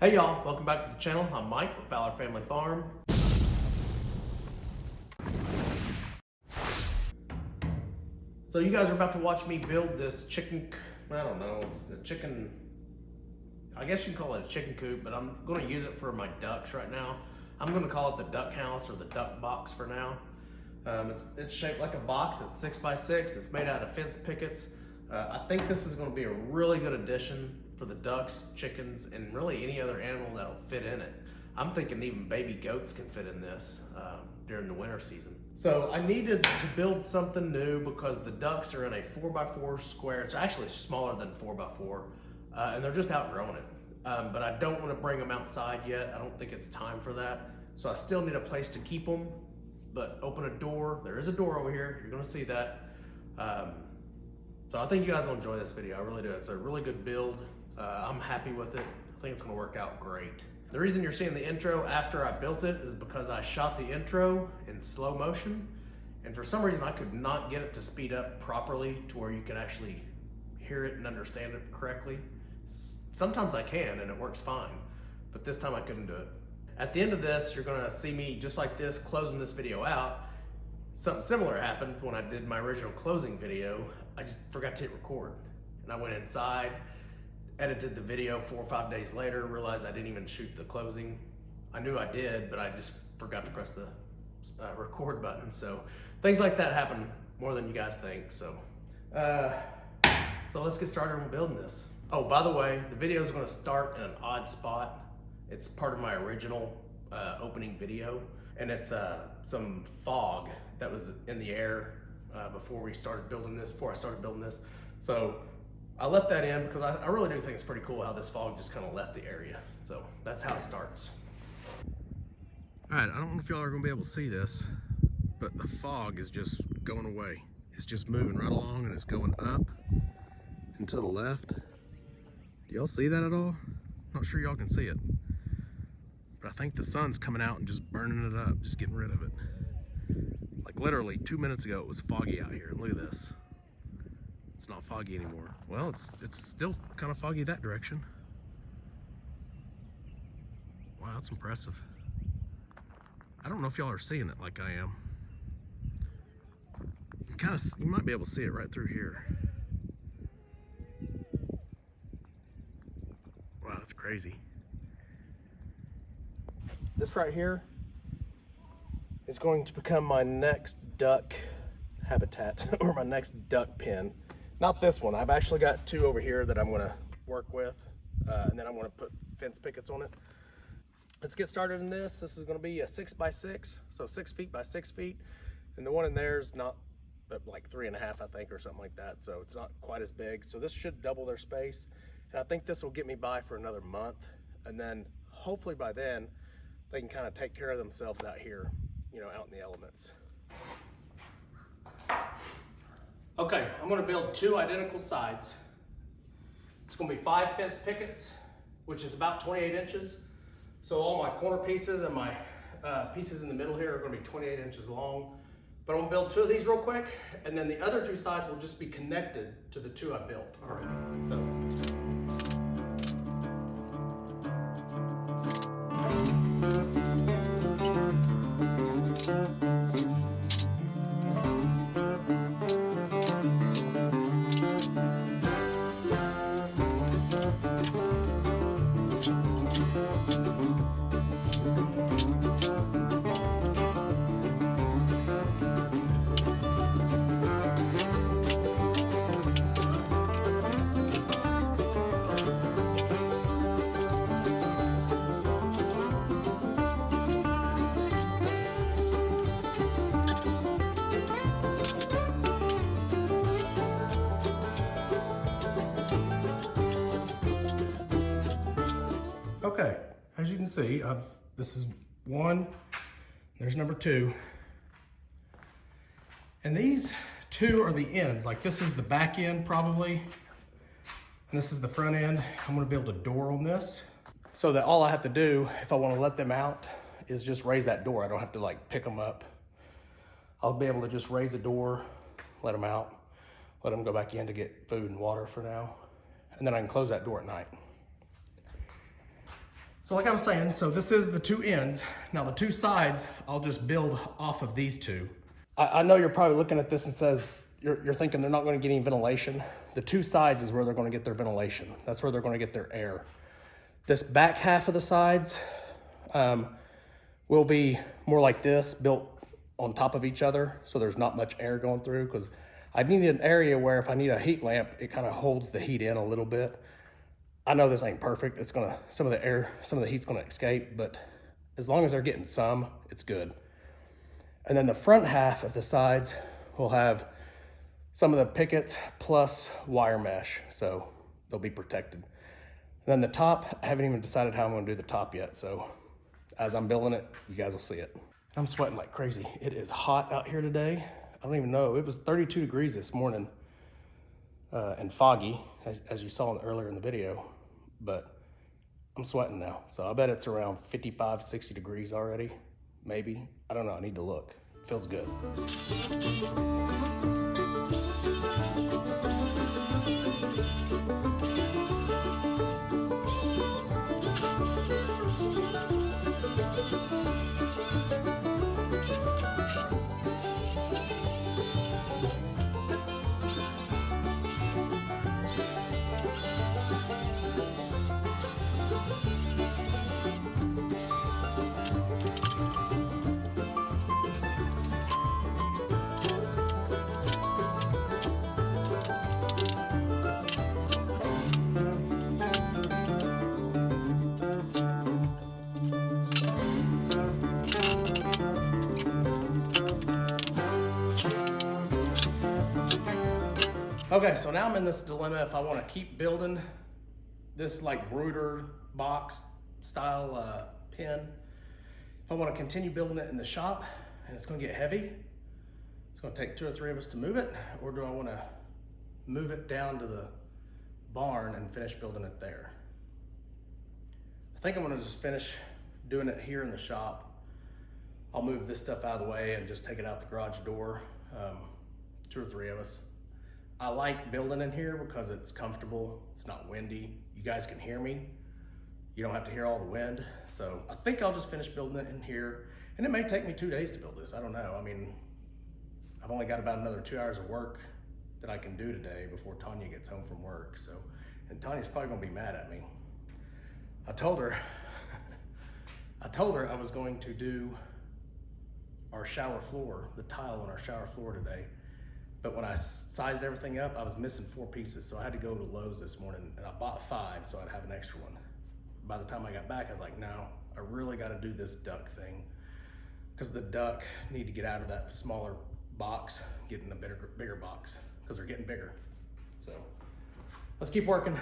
Hey y'all, welcome back to the channel. I'm Mike with Fowler Family Farm. So you guys are about to watch me build this chicken, I don't know, it's the chicken, I guess you can call it a chicken coop, but I'm gonna use it for my ducks right now. I'm gonna call it the duck house or the duck box for now. It's shaped like a box, it's 6x6, it's made out of fence pickets. I think this is gonna be a really good addition for the ducks, chickens, and really any other animal that'll fit in it. I'm thinking even baby goats can fit in this during the winter season. So I needed to build something new because the ducks are in a 4x4 square. It's actually smaller than 4x4, and they're just outgrowing it. But I don't want to bring them outside yet. I don't think it's time for that. So I still need a place to keep them, but open a door. There is a door over here. You're gonna see that. So I think you guys will enjoy this video. I really do. It's a really good build. I'm happy with it. I think it's gonna work out great. The reason you're seeing the intro after I built it is because I shot the intro in slow motion, and for some reason I could not get it to speed up properly to where you can actually hear it and understand it correctly. Sometimes I can and it works fine, but this time I couldn't do it. At the end of this, you're gonna see me just like this, closing this video out. Something similar happened when I did my original closing video. I just forgot to hit record, and I went inside, edited the video 4 or 5 days later, realized I didn't even shoot the closing. I knew I did, but I just forgot to press the record button. So things like that happen more than you guys think. So let's get started on building this. Oh, by the way, the video is gonna start in an odd spot. It's part of my original opening video, and it's some fog that was in the air before I started building this. So I left that in because I really do think it's pretty cool how this fog just kind of left the area. So that's how it starts. All right, I don't know if y'all are gonna be able to see this, but the fog is just going away. It's just moving right along and it's going up and to the left. Do y'all see that at all? Not sure y'all can see it, but I think the sun's coming out and just burning it up, just getting rid of it. Like literally 2 minutes ago, it was foggy out here. Look at this. It's not foggy anymore. Well, it's still kind of foggy that direction. Wow, that's impressive. I don't know if y'all are seeing it like I am. You might be able to see it right through here. Wow, that's crazy. This right here is going to become my next duck habitat or my next duck pen. Not this one. I've actually got 2 over here that I'm gonna work with, and then I'm gonna put fence pickets on it. Let's get started in this. This is gonna be a 6x6, so 6 feet by 6 feet. And the one in there is not, but like 3.5, I think, or something like that. So it's not quite as big. So this should double their space. And I think this will get me by for another month. And then hopefully by then, they can kind of take care of themselves out here, you know, out in the elements. Okay, I'm gonna build 2 identical sides. It's gonna be 5 fence pickets, which is about 28 inches. So all my corner pieces and my pieces in the middle here are gonna be 28 inches long. But I'm gonna build 2 of these real quick, and then the other 2 sides will just be connected to the 2 I built already. Okay, as you can see, this is 1, there's number 2. And these 2 are the ends. Like this is the back end probably, and this is the front end. I'm gonna build a door on this, so that all I have to do if I wanna let them out is just raise that door. I don't have to like pick them up. I'll be able to just raise the door, let them out, let them go back in to get food and water for now. And then I can close that door at night. So like I was saying, so this is the two ends. Now the two sides, I'll just build off of these two. I know you're probably looking at this and says, you're thinking they're not gonna get any ventilation. The two sides is where they're gonna get their ventilation. That's where they're gonna get their air. This back half of the sides will be more like this, built on top of each other, so there's not much air going through, because I need an area where if I need a heat lamp, it kind of holds the heat in a little bit. I know this ain't perfect. It's gonna, some of the heat's gonna escape, but as long as they're getting some, it's good. And then the front half of the sides will have some of the pickets plus wire mesh, so they'll be protected. And then the top, I haven't even decided how I'm gonna do the top yet, so as I'm building it, you guys will see it. I'm sweating like crazy. It is hot out here today. I don't even know, it was 32 degrees this morning and foggy, as you saw earlier in the video, but I'm sweating now. So I bet it's around 55, 60 degrees already, maybe. I don't know, I need to look. It feels good. Okay, so now I'm in this dilemma if I want to keep building this like Brooder box style pen. If I want to continue building it in the shop and it's going to get heavy, it's going to take 2 or 3 of us to move it, or do I want to move it down to the barn and finish building it there? I think I'm going to just finish doing it here in the shop. I'll move this stuff out of the way and just take it out the garage door, 2 or 3 of us. I like building in here because it's comfortable, it's not windy. You guys can hear me. You don't have to hear all the wind. So I think I'll just finish building it in here. And it may take me 2 days to build this, I don't know. I mean, I've only got about another 2 hours of work that I can do today before Tanya gets home from work. So, and Tanya's probably gonna be mad at me. I told her I was going to do our shower floor, the tile on our shower floor today. But when I sized everything up, I was missing 4 pieces. So I had to go to Lowe's this morning and I bought 5 so I'd have an extra one. By the time I got back, I was like, no, I really got to do this duck thing, because the duck need to get out of that smaller box, get in a bigger box, because they're getting bigger. So let's keep working.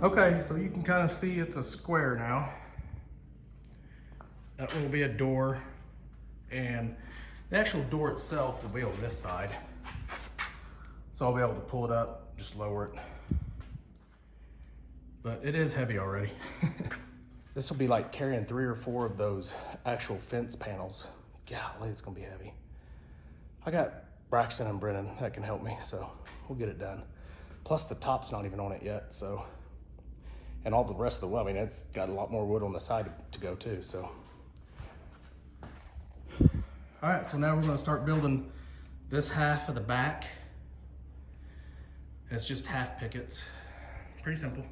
Okay, so you can kind of see it's a square now. That will be a door, and the actual door itself will be on this side. So I'll be able to pull it up, just lower it. But it is heavy already. This will be like carrying 3 or 4 of those actual fence panels. Golly, it's gonna be heavy. I got Braxton and Brennan that can help me, so we'll get it done. Plus the top's not even on it yet, so. And all the rest of the wood, I mean, it's got a lot more wood on the side to go too, so. All right, so now we're gonna start building this half of the back. And it's just half pickets. Pretty simple.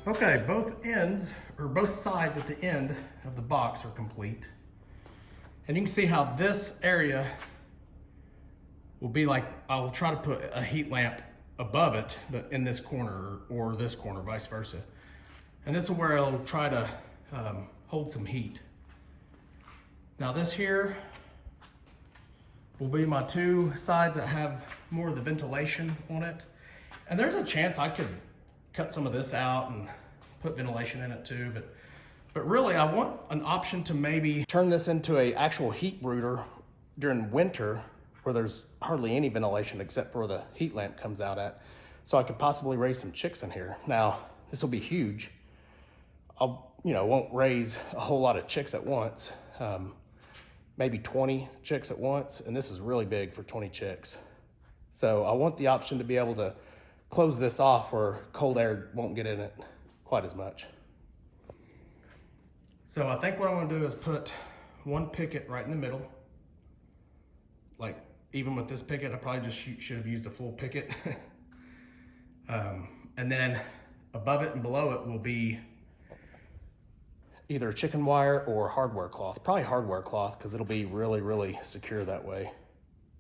Okay, both ends, or both sides at the end of the box are complete. And you can see how this area will be like, I'll try to put a heat lamp above it, but in this corner or this corner, vice versa. And this is where I'll try to hold some heat. Now this here will be my two sides that have more of the ventilation on it. And there's a chance I could cut some of this out and put ventilation in it too, but really I want an option to maybe turn this into a actual heat brooder during winter where there's hardly any ventilation except where the heat lamp comes out at. So I could possibly raise some chicks in here. Now, this will be huge. Won't raise a whole lot of chicks at once. Maybe 20 chicks at once, and this is really big for 20 chicks. So I want the option to be able to close this off where cold air won't get in it quite as much. So I think what I'm gonna do is put one picket right in the middle. Like even with this picket, I probably just should have used a full picket. And then above it and below it will be either chicken wire or hardware cloth. Probably hardware cloth because it'll be really, really secure that way.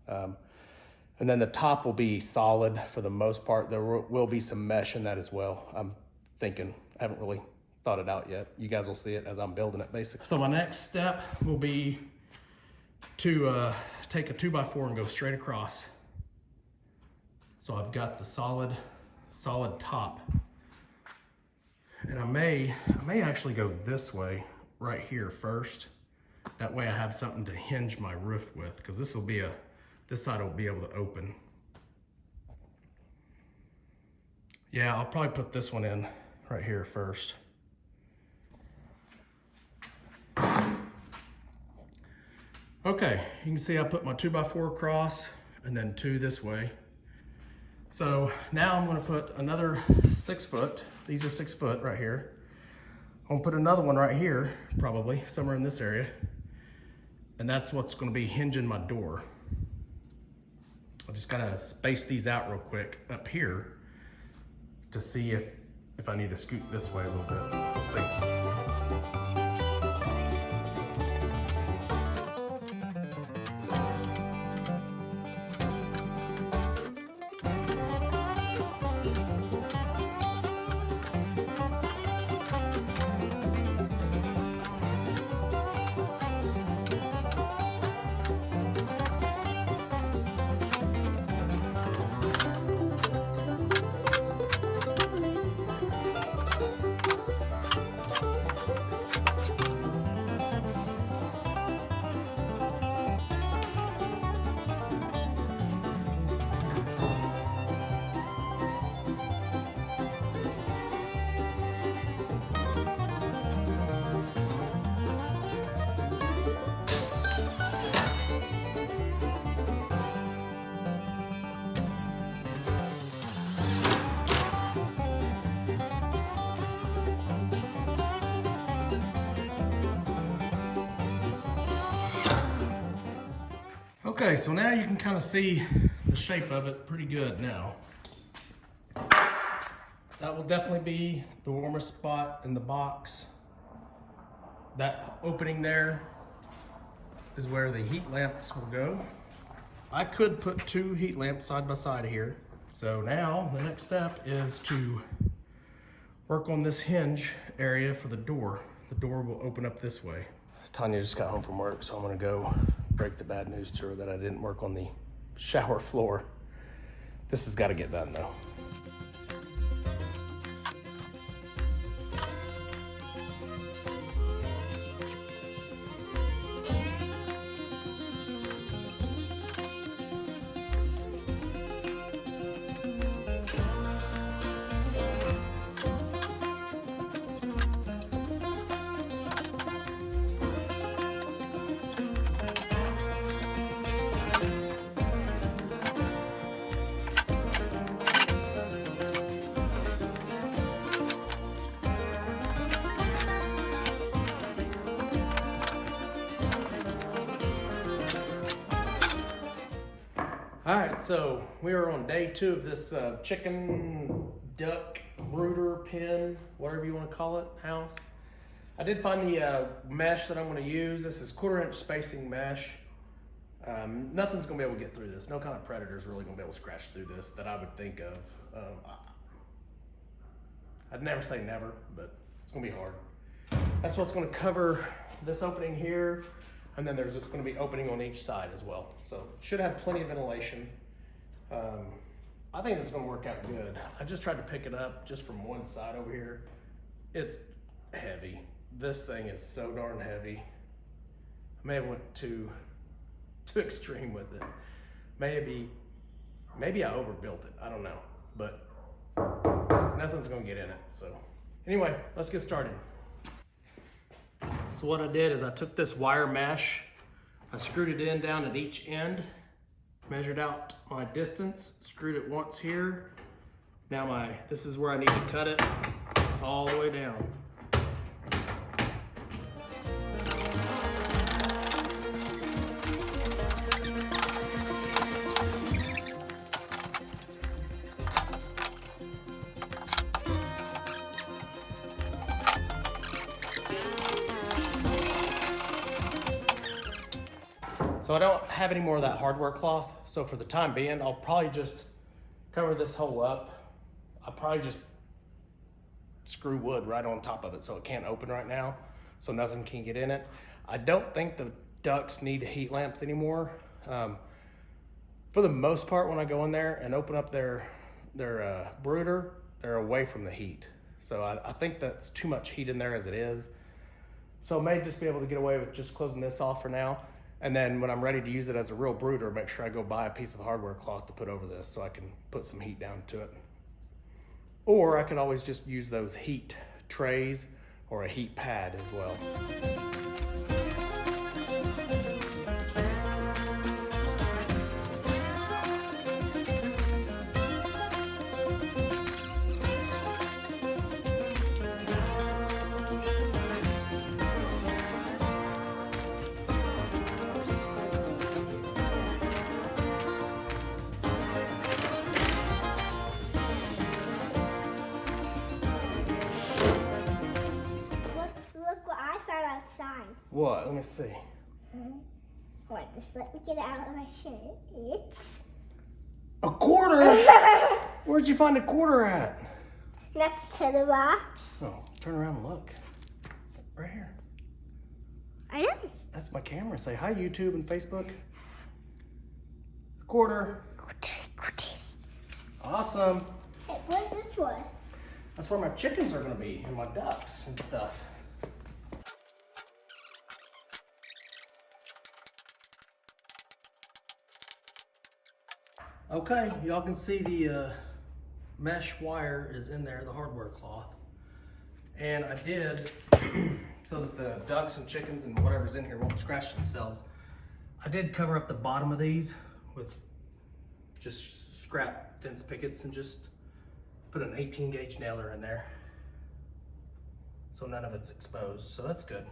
And then the top will be solid for the most part. There will be some mesh in that as well. I'm thinking, I haven't really thought it out yet. You guys will see it as I'm building it basically. So my next step will be to take a 2x4 and go straight across. So I've got the solid top. And I may actually go this way right here first. That way I have something to hinge my roof with, because this side will be able to open. Yeah, I'll probably put this one in right here first. Okay, you can see I put my 2x4 across and then 2 this way. So now I'm gonna put another 6 foot. These are 6 foot right here. I'm gonna put another one right here, probably somewhere in this area. And that's what's gonna be hinging my door. I just gotta space these out real quick up here to see if I need to scoot this way a little bit. We'll see. Okay, so now you can kind of see the shape of it pretty good now. That will definitely be the warmest spot in the box. That opening there is where the heat lamps will go. I could put 2 heat lamps side by side here. So now the next step is to work on this hinge area for the door. the door will open up this way. Tanya just got home from work, so I'm gonna go break the bad news to her that I didn't work on the shower floor. This has got to get done though. All right, so we are on day 2 of this chicken, duck, brooder, pen, whatever you want to call it, house. I did find the mesh that I'm going to use. This is 1/4-inch spacing mesh. Nothing's going to be able to get through this. No kind of predator is really going to be able to scratch through this that I would think of. I'd never say never, but it's going to be hard. That's what's going to cover this opening here. And then there's going to be opening on each side as well. So should have plenty of ventilation. I think this is going to work out good. I just tried to pick it up just from one side over here. It's heavy. This thing is so darn heavy. I may have went too extreme with it. Maybe I overbuilt it. I don't know, but nothing's going to get in it. So anyway, let's get started. So what I did is I took this wire mesh, I screwed it in down at each end, measured out my distance, screwed it once here. Now this is where I need to cut it all the way down. So I don't have any more of that hardware cloth. So for the time being, I'll probably just cover this hole up. I'll probably just screw wood right on top of it so it can't open right now, so nothing can get in it. I don't think the ducks need heat lamps anymore. For the most part, when I go in there and open up their brooder, they're away from the heat. So I think that's too much heat in there as it is. So I may just be able to get away with just closing this off for now. And then when I'm ready to use it as a real brooder, make sure I go buy a piece of hardware cloth to put over this so I can put some heat down to it. Or I could always just use those heat trays or a heat pad as well. Outside. What? Let me see. Wait, just let me get it out of my shirt. It's a quarter? Where'd you find a quarter at? Next to the box. Oh, turn around and look. Right here. I know. That's my camera. Say hi, YouTube and Facebook. A quarter. Awesome. Hey, what's this one? That's where my chickens are going to be and my ducks and stuff. Okay, y'all can see the mesh wire is in there, the hardware cloth. And I did, so that the ducks and chickens and whatever's in here won't scratch themselves, I did cover up the bottom of these with just scrap fence pickets and just put an 18 gauge nailer in there. So none of it's exposed, so that's good.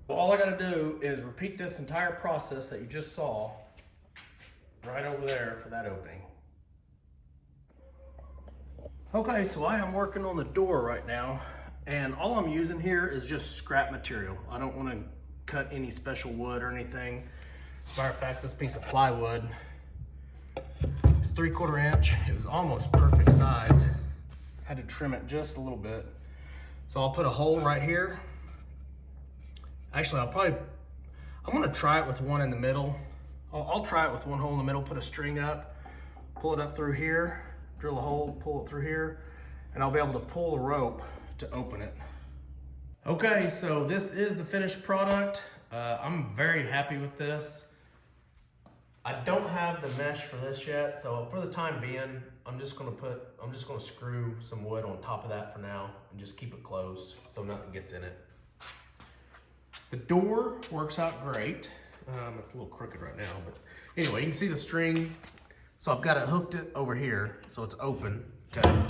Well, all I gotta do is repeat this entire process that you just saw right over there for that opening. Okay, so I am working on the door right now, and all I'm using here is just scrap material. I don't want to cut any special wood or anything. As a matter of fact, this piece of plywood is 3/4 inch. It was almost perfect size. Had to trim it just a little bit. So I'll put a hole right here, Actually, I'm gonna try it with one in the middle. I'll try it with one hole in the middle, put a string up, pull it up through here, drill a hole, pull it through here, and I'll be able to pull the rope to open it. Okay, so this is the finished product. I'm very happy with this. I don't have the mesh for this yet, so for the time being, I'm just gonna screw some wood on top of that for now and just keep it closed so nothing gets in it. The door works out great. It's a little crooked right now, but anyway, you can see the string. So I've got it hooked it over here, so it's open, okay?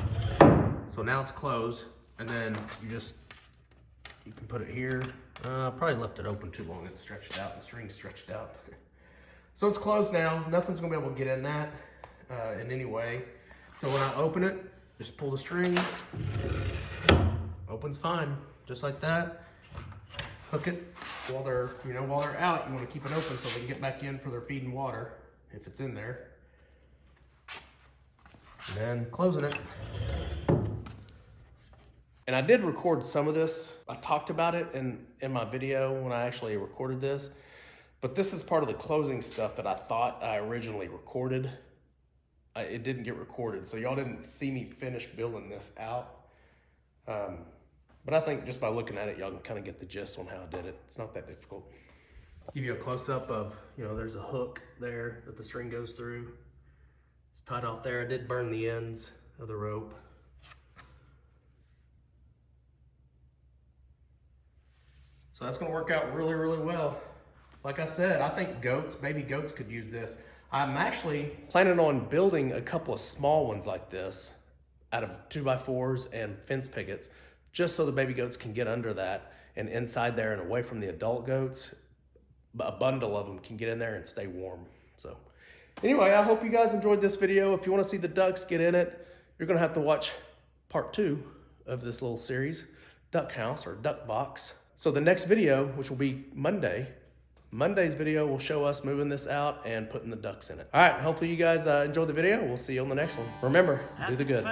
So now it's closed, and then you can put it here. Probably left it open too long, it's stretched out, the string's stretched out. So it's closed now, nothing's gonna be able to get in that in any way. So when I open it, just pull the string, opens fine, just like that. Hook it while they're out. You want to keep it open so they can get back in for their feed and water if it's in there. And then closing it. And I did record some of this. I talked about it in my video when I actually recorded this. But this is part of the closing stuff that I thought I originally recorded. It didn't get recorded, so y'all didn't see me finish building this out. But I think just by looking at it, y'all can kind of get the gist on how I did it. It's not that difficult. Give you a close-up of, there's a hook there that the string goes through. It's tied off there. I did burn the ends of the rope. So that's gonna work out really, really well. Like I said, I think baby goats could use this. I'm actually planning on building a couple of small ones like this out of 2x4s and fence pickets, just so the baby goats can get under that and inside there and away from the adult goats. A bundle of them can get in there and stay warm. So anyway, I hope you guys enjoyed this video. If you want to see the ducks get in it, you're gonna have to watch part 2 of this little series, duck house or duck box. So the next video, which will be Monday's video will show us moving this out and putting the ducks in it. All right, hopefully you guys enjoyed the video. We'll see you on the next one. Remember, do the good.